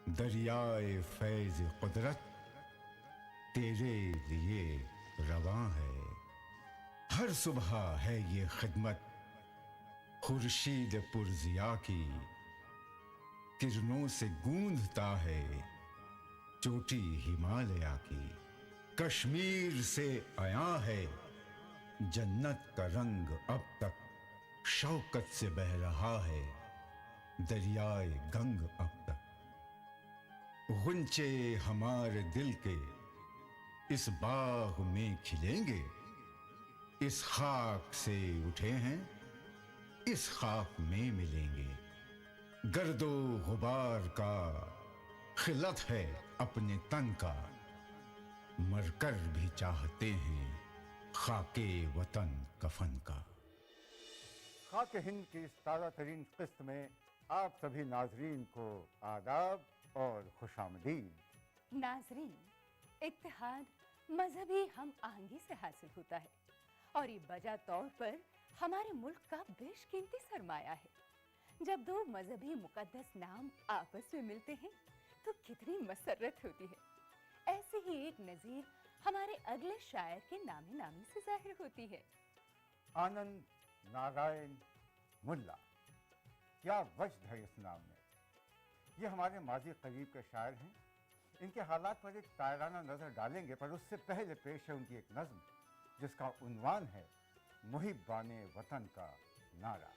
दरियाए फैज़ कुदरत तेरे लिए रवां है। हर सुबह है ये खिदमत खुर्शीद पुरज़िया की, किरणों से गूंजता है चोटी हिमालया की। कश्मीर से आया है जन्नत का रंग, अब तक शौकत से बह रहा है दरियाए गंग अब तक। गुंचे हमारे दिल के इस बाग में खिलेंगे, इस खाक से उठे हैं इस खाक में मिलेंगे। गर्दो गुबार का खिलत है अपने तन का, मरकर भी चाहते हैं खाके वतन कफन का। खाके हिंद की इस ताज़ा तरीन किस्त में आप सभी नाजरीन को आदाब और खुशामदीद। नाजरीन, इत्तेहाद मजहबी हम आहंगी से हासिल होता है और ये बजा तौर पर हमारे मुल्क का बेशकीमती सरमाया है। जब दो मजहबी मुकद्दस नाम आपस में मिलते हैं तो कितनी मसरत होती है। ऐसी ही एक नज़ीर हमारे अगले शायर के नामी नामी से जाहिर होती है। आनंद नारायण मुल्ला, क्या वजद है इस नाम में। ये हमारे माजी करीब के शायर हैं। इनके हालात पर एक तायराना नज़र डालेंगे, पर उससे पहले पेश है उनकी एक नज़्म जिसका उन्वान है मुहिब्बाने वतन का नारा।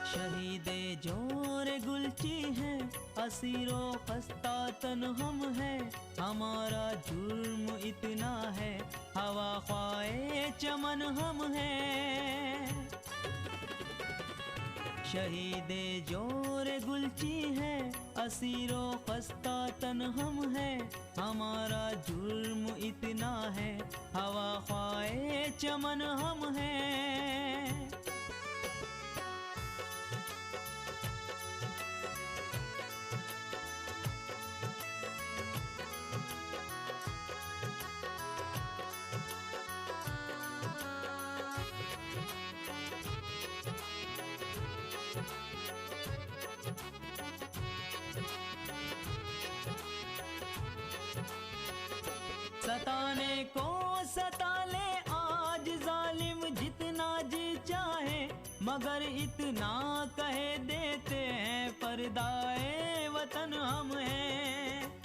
शहीदे जोर गुलची है, असीरो खस्ता तन हम है, हमारा जुर्म इतना है, हवा ख्वाए चमन हम है। शहीदे जोर गुलची है, असीरो खस्ता तन हम है, हमारा जुर्म इतना है, हवा ख्वाए चमन हम है। सताने को सता ले आज जालिम जितना जी चाहे, मगर इतना कह देते हैं पर्दाए वतन हम हैं।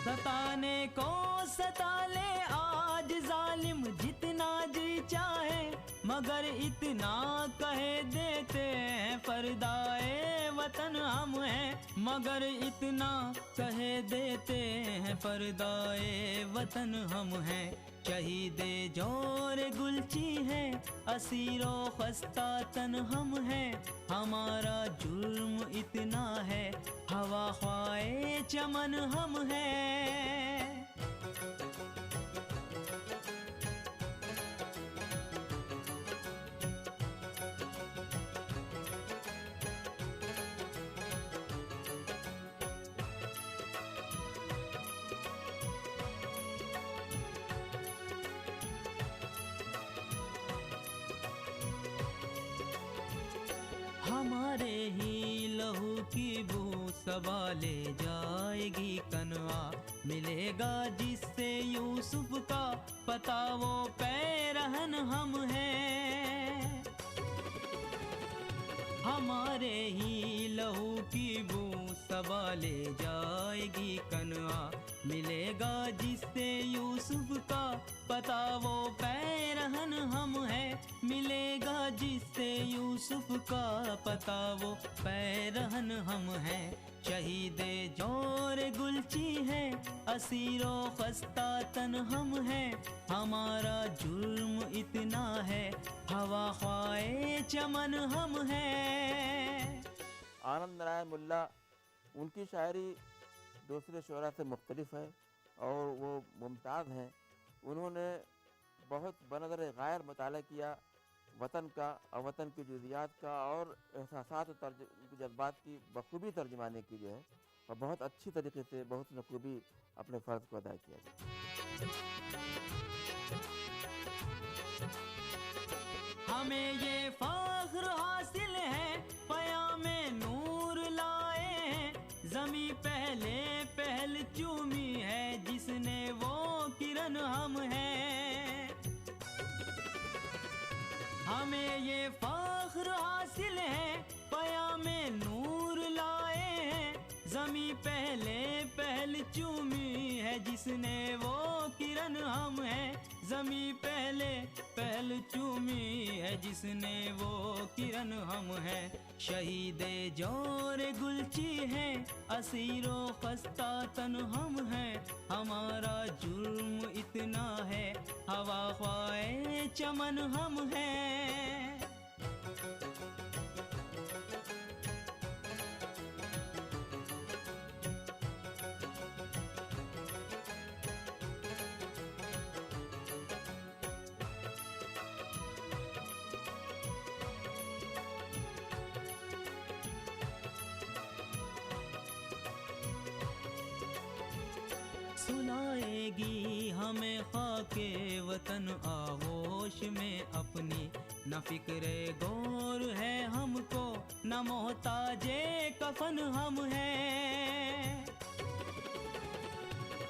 सताने को सता ले आज जालिम जितना जी चाहे, मगर इतना कह देते हैं पर्दाए वतन हम हैं, मगर इतना कह देते हैं पर्दाए वतन हम हैं। शहीदे जोर गुलची है, असीरो खस्ता तन हम हैं, हमारा जुर्म इतना है, हवा ख्वाए चमन हम हैं। हमारे ही लहू की बू सबा ले जाएगी कनवा, मिलेगा जिससे यूसुफ का पता वो पैरहन हम हैं। हमारे ही लहू की बू सबा ले जाएगी कनवा, मिलेगा जिससे यूसुफ का पता वो पैरहन हम हैं, मिलेगा जिससे यूसुफ का पता वो पैरहन हम हैं। शहीदे जोर गुलची है, असीरो खस्ता तन हम हैं, हमारा जुर्म इतना है, हवा ख्वाए चमन हम हैं। आनंद नारायण मुल्ला, उनकी शायरी दूसरे शोरा से मुख्तलिफ है और वो मुमताज़ हैं। उन्होंने बहुत बनदर गायर मुताला किया वतन का और वतन की जुज़ियात का और एहसासात और जज्बात की बखूबी तर्जुमाने की जो है, और बहुत अच्छी तरीके से बहुत नखूबी अपने फ़र्ज़ को अदा किया गया। हमें ये फख्र हासिल है चूमी है जिसने वो किरण हम हैं, जमी पहल चूमी है जिसने वो किरण हम हैं। शहीदे जोर गुलची है, असीरो खस्ता तन हम हैं, हमारा जुर्म इतना है, हवा ख्वाए चमन हम हैं। सुनाएगी हमें खाके वतन आगोश में अपनी, न फिक्रे गौर है हमको, न मोहताजे कफन हम हैं।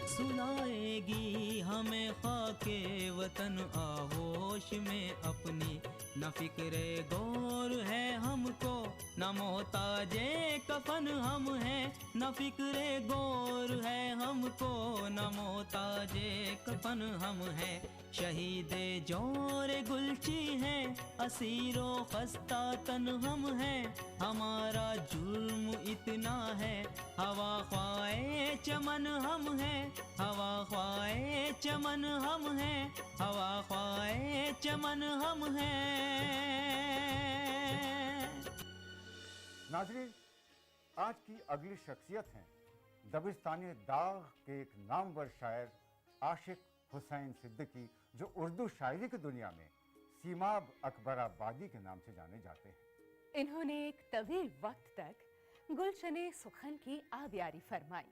सुनाएगी हमें खाके वतन आगोश में अपनी, न फिक्रे गौर है हमको, न मोहताजे कफन हम हैं, न फिक्रे गौर है हमको, न मोहताजे कफन हम हैं। शहीदे जोर गुलची है, असीरो खस्ता तन हम हैं, हमारा जुर्म इतना है, हवा ख्वाए चमन हम हैं, हवा ख्वाए चमन हम हैं, हवा ख्वाए चमन हम हैं। नाज़रीन, आज की अगली शख्सियत हैं दबिस्तानी दाग के एक नामवर शायर आशिक हुसैन सिद्दीकी, जो उर्दू शायरी की दुनिया में सीमाब अकबराबादी के नाम से जाने जाते हैं। इन्होंने एक तवील वक्त तक गुलशने सुखन की आबियारी फरमाई,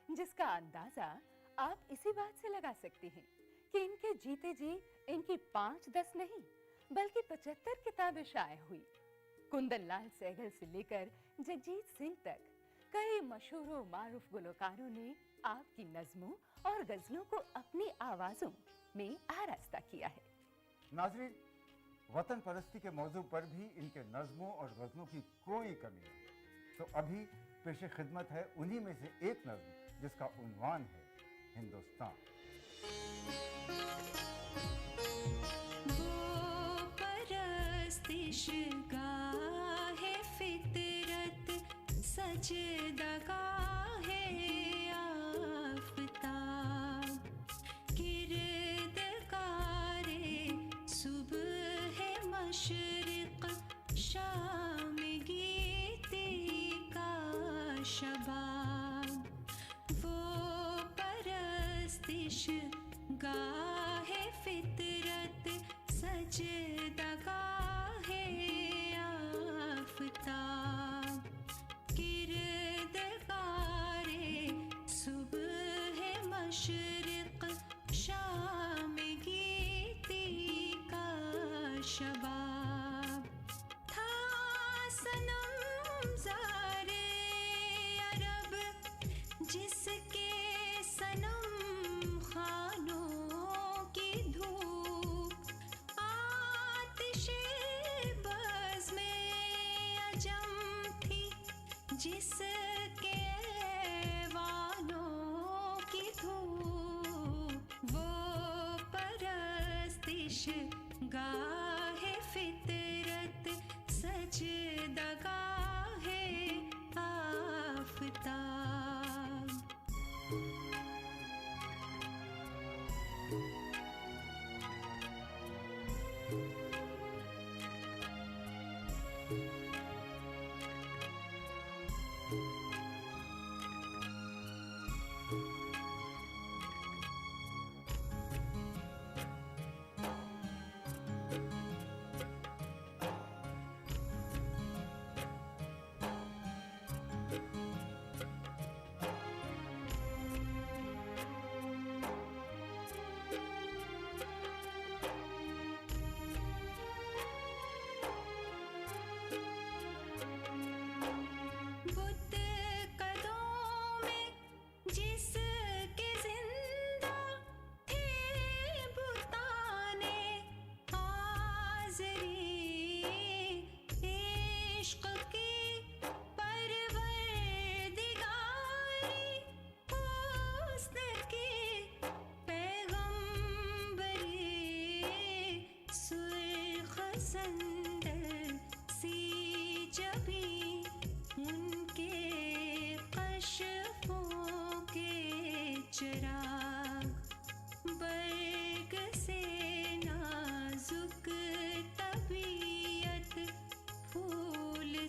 जिसका अंदाजा आप इसी बात से लगा सकते हैं कि इनके जीते जी इनकी 5-10 नहीं बल्कि 75 किताबें शाये हुई। कुंदन लाल सहगल से लेकर जगजीत सिंह तक कई मशहूर व मारूफ गुलकारों ने आपकी नज़मों और गज़लों को अपनी आवाज़ों में आरास्ता किया है। नाज़रीन, वतन परस्ती के मौजू पर भी इनके नज़मों और गज़लों की कोई कमी नहीं। तो अभी पेश खिदमत है उन्हीं में से एक नज़्म जिसका उन्वान है हिंदुस्तान। वो परस्तिश गाहे फितरत सजदा है आफ़ताब, किरदकारे सुबह मशरिक़ शाम गीती का शबाब। वो परस्तिश गाहे फितरत सजदा है आफ़ताब, किरदकारे सुबह मशरिक़ शाम गीती का शबाब। था सनम ज़ारे अरब जिसके सनम खानों की धूप, आतिशे बज़ में अजम थी जिसके ऐवानों की धूप। वो परस्तिश गाहे फितरत सजदा है आफ़ताब।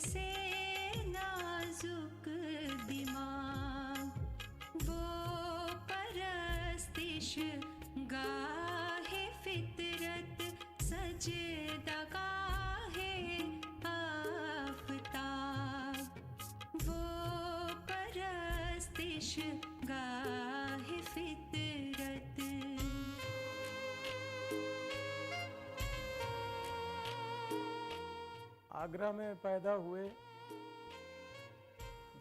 से नाजुक दिमाग, वो परस्तिश गाहे फितरत सजदा गाहे आफताब, वो परस्तिश गाहे फितरत। आगरा में पैदा हुए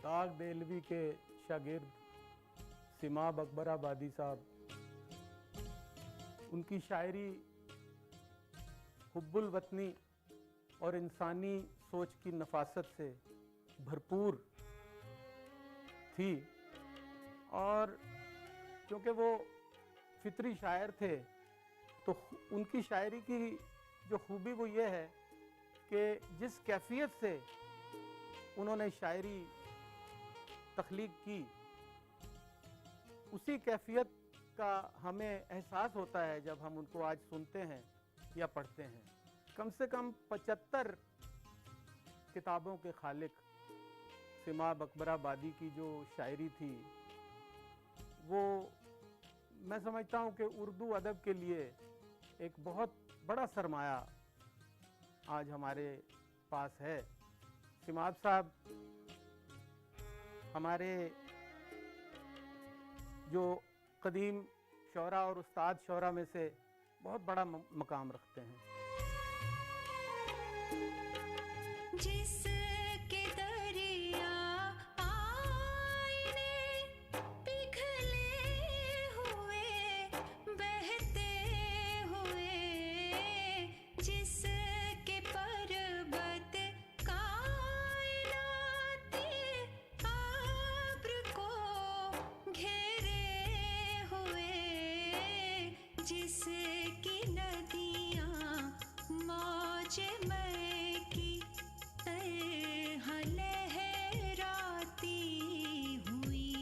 दाग देलवी के शागिर्द सिमाब अकबराबादी साहब, उनकी शायरी हुब्बुल वतनी और इंसानी सोच की नफासत से भरपूर थी, और क्योंकि वो फितरी शायर थे तो उनकी शायरी की जो खूबी वो ये है कि जिस कैफियत से उन्होंने शायरी तख्लीक की, उसी कैफियत का हमें एहसास होता है जब हम उनको आज सुनते हैं या पढ़ते हैं। कम से कम 75 किताबों के खालिक सिमाब अकबराबादी की जो शायरी थी, वो मैं समझता हूँ कि उर्दू अदब के लिए एक बहुत बड़ा सरमाया आज हमारे पास है। सिमाब साहब हमारे जो कदीम शौरा और उस्ताद शौरा में से बहुत बड़ा मकाम रखते हैं। जिसके दरिया आईने पिघले हुए बहते हुए, जिसके पर्वत कायनाते अब्र को घेरे हुए, जिसकी नदियाँ मौजे मय की तरह लहराती हुई,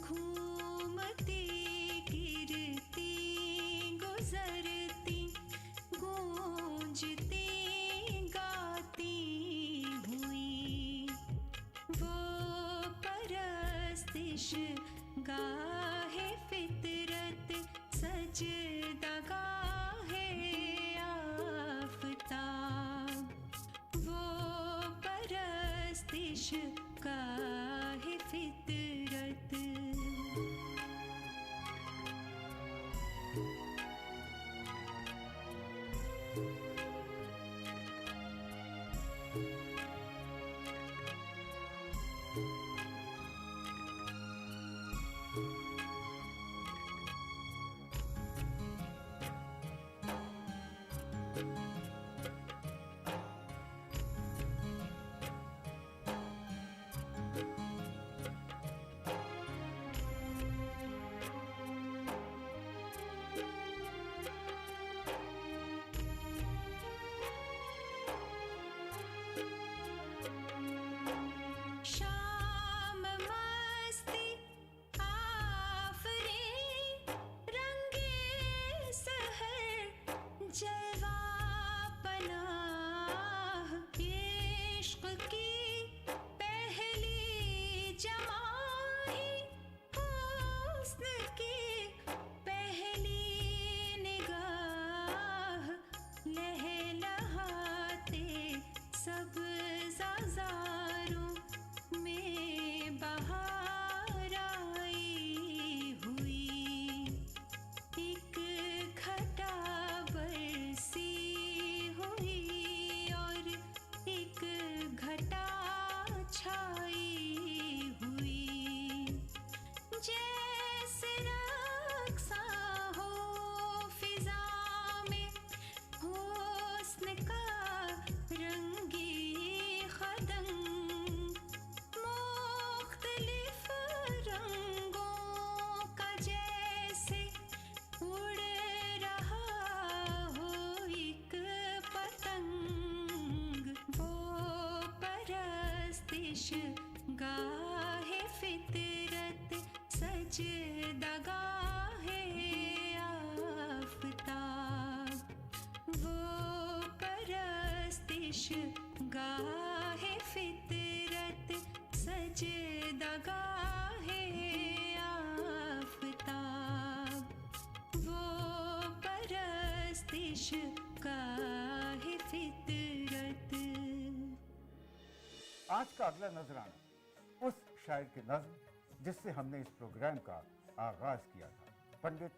घूमती गिरती गुजरती गूंजती गाती हुई, वो परस्तिश गाहे फितरत सजदा गाहे आफताब, वो परस्तिश गाहे फितरत। शाम मस्ती आफरीन रंगे सहर जलवा पनाह, इश्क की पहली जमाही, हुस्न की पहली निगाह, लहलहाते सब ज़ाज़ारों में बहार आई हुई, एक घटा बरसी हुई और एक घटा छाई हुई, जैसे रक्सा हो फिजा में हुस्न का रंगी खदंग, मुख्तलिफ रंगों का जैसे उड़ रहा हो एक पतंग, वो परस्तिश गाहे फितरत सजदा गाहे आफताब, वो परस्तिश गाहे फितरत सजदा गाहे आफताब, वो परस्तिश गाहे फितरत। आज का अगला नजराना उस शायर की नज्म जिससे हमने इस प्रोग्राम का आगाज किया था, पंडित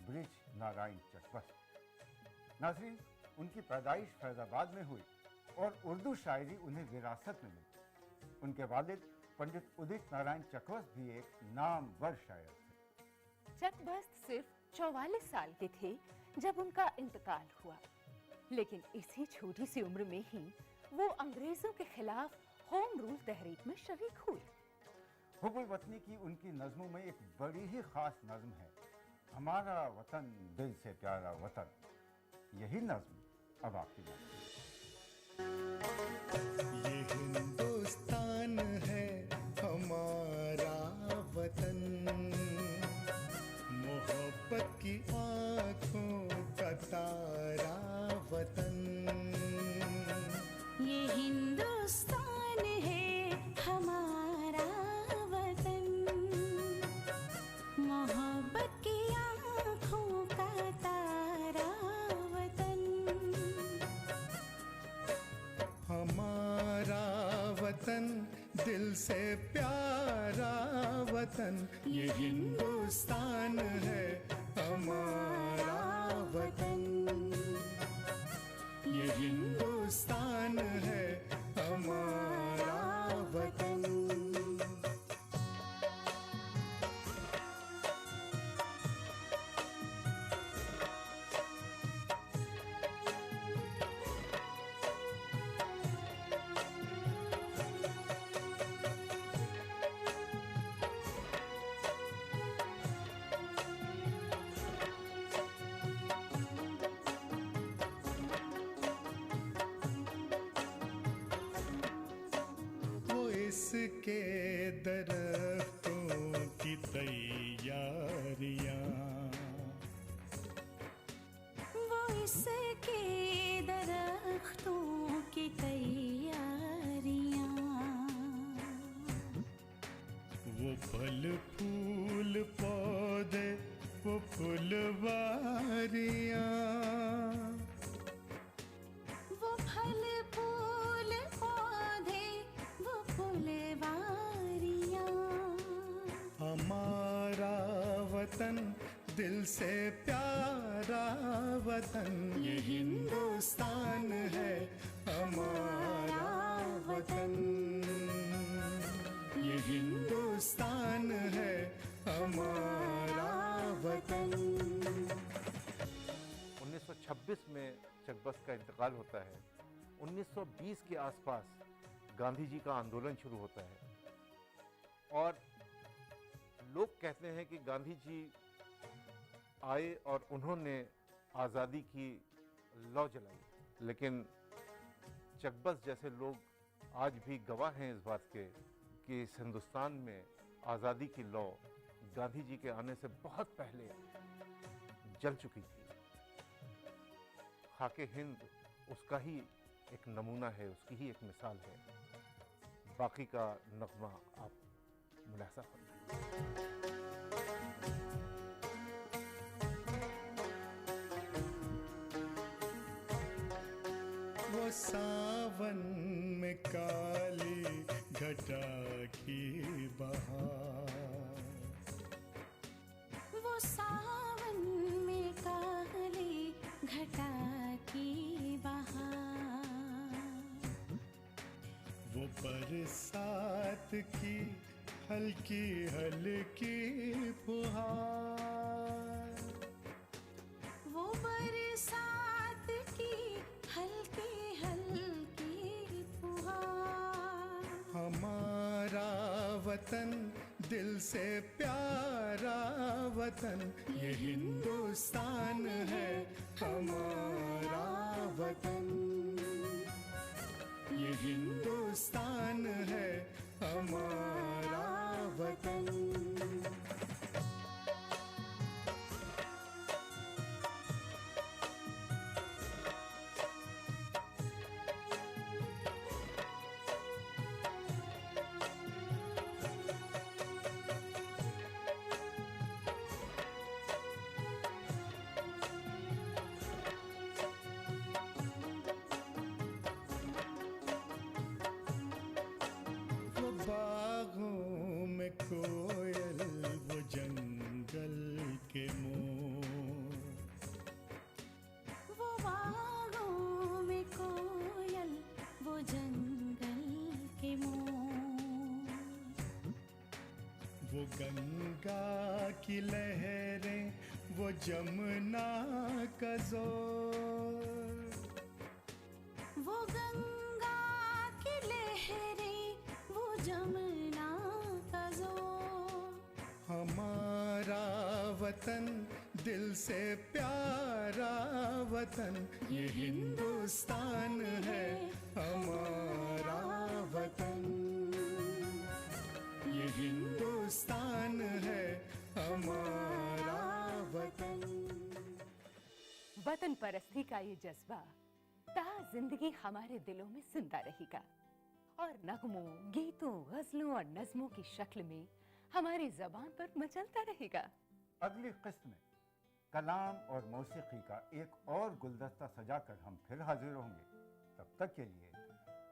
ब्रिज नारायण चकबस्त। नाज़रीन, उनकी पैदाइश फैज़ाबाद में हुई और उर्दू शायरी उन्हें विरासत में मिली। उनके वालिद पंडित उदित नारायण चकबस्त भी एक नामवर शायर थे। चकबस्त सिर्फ 44 साल के थे जब उनका इंतकाल हुआ, लेकिन इसी छोटी सी उम्र में ही वो अंग्रेजों के खिलाफ होम रूल तहरीक में शरीक हुए। हुब्बुल वतनी की उनकी नज़मों में एक बड़ी ही खास नज़म है, हमारा वतन दिल से प्यारा वतन। यही नज़म अब आपकी नज़म। ये हिंदुस्तान है हमारा वतन, मोहब्बत की आँखों का तारा वतन। ये हिंदुस्तान है हमारा वतन, मोहब्बत की आँखों का तारा वतन। हमारा वतन दिल से प्यारा वतन, ये हिंदुस्तान है हमारा वतन। ये हिंदुस्तान है हमारा वतन। इसके दरख्तों की तैयारियां, वो इसके दरख्तों की तैयारियां, वो फल फूल पौधे वो फुलवारियां, वो फल फूल पौधे वो फुलवारियां। हमारा वतन दिल से प्यारा वतन, ये हिंदुस्तान है हमारा वतन। ये हिंदुस्तान है हमारा वतन। 1926 में चकबस्त का इंतकाल होता है। 1920 के आसपास गांधी जी का आंदोलन शुरू होता है और लोग कहते हैं कि गांधी जी आए और उन्होंने आज़ादी की लौ जलाई, लेकिन चकबस्त जैसे लोग आज भी गवाह हैं इस बात के कि इस हिंदुस्तान में आज़ादी की लौ गांधी जी के आने से बहुत पहले जल चुकी थी। खाके हिंद उसका ही एक नमूना है, उसकी ही एक मिसाल है। बाकी का नगमा आप मुलाहिजा करें। वो सावन में काली घटा की बहार, वो सावन में काली घटा की बहार, वो बरसात की हल्की हल्की फुहार, वो बरसात की हल्की हल्की फुहार। हमारा वतन दिल से प्यारा वतन, ये हिंदुस्तान है हमारा वतन। ये हिंदुस्तान है हमारा वतन। गंगा की लहरें वो जमुना का जोर, वो गंगा की लहरें वो जमुना का जोर, हमारा वतन दिल से प्यारा वतन, ये हिंदुस्तान है हमारा वतन, ये हिंदुस्तान है हमारा वतन। वतन परस्ती का ये जज्बा ता जिंदगी हमारे दिलों में जिंदा रहेगा और नगमों, गीतों, गजलों और नज्मों की शक्ल में हमारी जबान पर मचलता रहेगा। अगली किस्त में कलाम और मौसीकी का एक और गुलदस्ता सजाकर हम फिर हाजिर होंगे। तब तक के लिए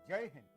जय हिंद।